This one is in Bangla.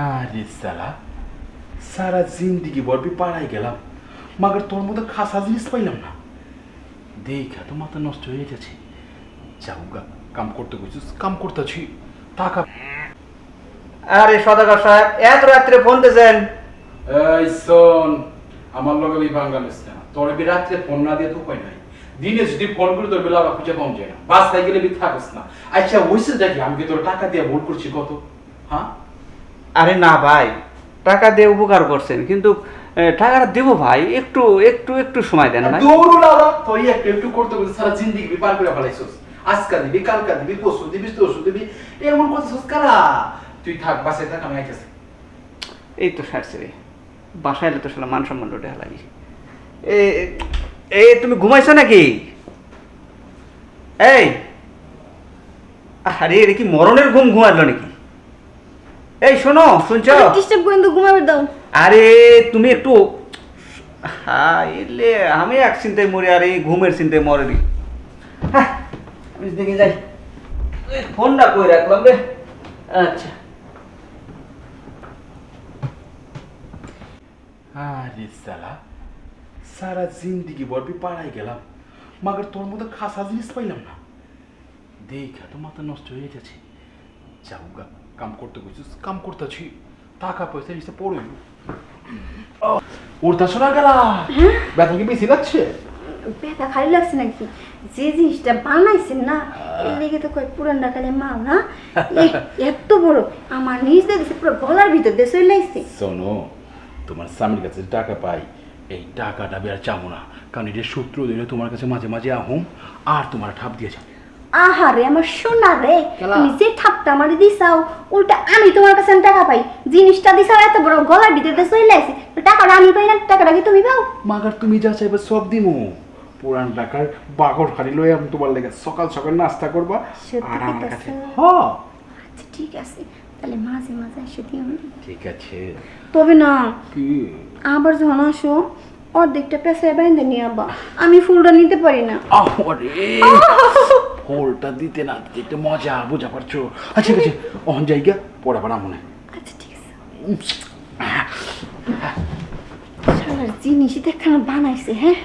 আরে সালা, সারা জিন্দিগি বরবি পাড়ায় গেলাম, মাগার তোর মতো খাসা জিনিস পাইলাম না। দেখা তো মাথা নষ্ট হয়ে গেছে। যাওগা, কাম করতে গেছিস, কাম করতেছি, টাকা। আরে সদাগর সাহেব, এত রাত্রে ফোন দিয়েছেন? এই শোন, আমার লগে ওই বাঙ্গালিস না, তোর বি রাত্রে ফোন না দিয়ে তো কই নাই। দিনে যদি ফোন করে তোর বেলা খুঁজে পাওয়া যায় না, বাসায় গেলে বি থাকিস না। আচ্ছা ওইসে দেখি আমি কি তোর টাকা দিয়ে ভুল করছি কত? হ্যাঁ আরে না ভাই, টাকা দিয়ে উপকার করছেন, কিন্তু টাকাটা দেবো ভাই, একটু একটু একটু সময় দেন ভাই। দৌড়ু লালা, তুই একটু একটু করতে করতে সারা জিন্দিগি পার করে ফেলাইছস। আজকা দিবি, কালকা দিবি, পরশু দিবি, তরশু দিবি, এমন করতেছস কারা? তুই থাক, বাসায় থাক, আমি আইতাছি। এই তো সারছে রে, বাসায় এলে তো শালা মান সম্মান লোটে হালাই। এই তুমি ঘুমাইছো নাকি? এই আরে এটা কি মরণের ঘুম ঘুমাইলো নাকি? এই শোনো, শুনছো? ডিস্টার্ব করেন তো, ঘুমাবে দাও। আরে তুমি একটু, হ্যাঁ এলে আমি এক চিন্তায় মরি আর এই ঘুমের চিন্তায় মরে নি। হ্যাঁ আমি দেখে যাই, ফোনটা কই রাখলাম রে। আচ্ছা আরে সালা, সারা জিন্দিগি বরবি পাড়ায় গেলাম, মাগার তোর মতো খাসা জিনিস পাইলাম না। দেখা তো মাথা নষ্ট হয়ে গেছে। যাওগা, কাম করতে গেছিস, কাম করতেছি, টাকা পয়সা হিসেবে পড়ইল। উড়তা শোনা গেলা, ব্যথা কি বেশি লাগছে? ব্যথা খালি লাগছে নাকি? যে জিনিসটা বানাইছেন না, এর লেগে তো কয় পুরান ঢাকালে মাল না। এত বড় আমার নিজ দেখেছে, পুরো গলার ভিতর দিয়ে চলে লাগছে। শোনো, তোমার স্বামীর কাছে যে টাকা পাই, এই টাকাটা বের চাবো না, কারণ এটা সূত্র দিলে তোমার কাছে মাঝে মাঝে আহুম আর তোমার ঠাপ দিয়ে যাবে। আহারে আমার সোনা রে, কেলা? তুমি যে ঠাপটা আমারে দিছাও, উল্টা আমি তোমার কাছে টাকা পাই। জিনিসটা দিছাও এত বড় গলার ভিতর দিয়ে চলে লাগছে, টাকাটা আমি পাই না, টাকাটা কি তুমি পাও? মাগার তুমি যা চাইবে সব দিমু। পুরান টাকার বাগর হাড়ি লয়ে আমি তোমার লেগে সকাল সকাল নাস্তা করবা সত্যি আর আমার কাছে। কইতাছো? হ্যাঁ আচ্ছা ঠিক আছে, তাহলে মাঝে মাঝে এসে দিও না। ঠিক আছে। তবে না, কি আবার যখন আসো অর্ধেকটা পেছায় বাইন্ধে নিয়ে আব্বা, আমি ফুলটা নিতে পারি না। আরে হোলটা দিতে না দিতে একটা মজা বুঝা পারছো? আচ্ছা ঠিক আছে, অহন জায়গা পড়া পড়া মনে। আচ্ছা ঠিক আছে। শালার জিনিসই দেখানো বানাইছে, হ্যাঁ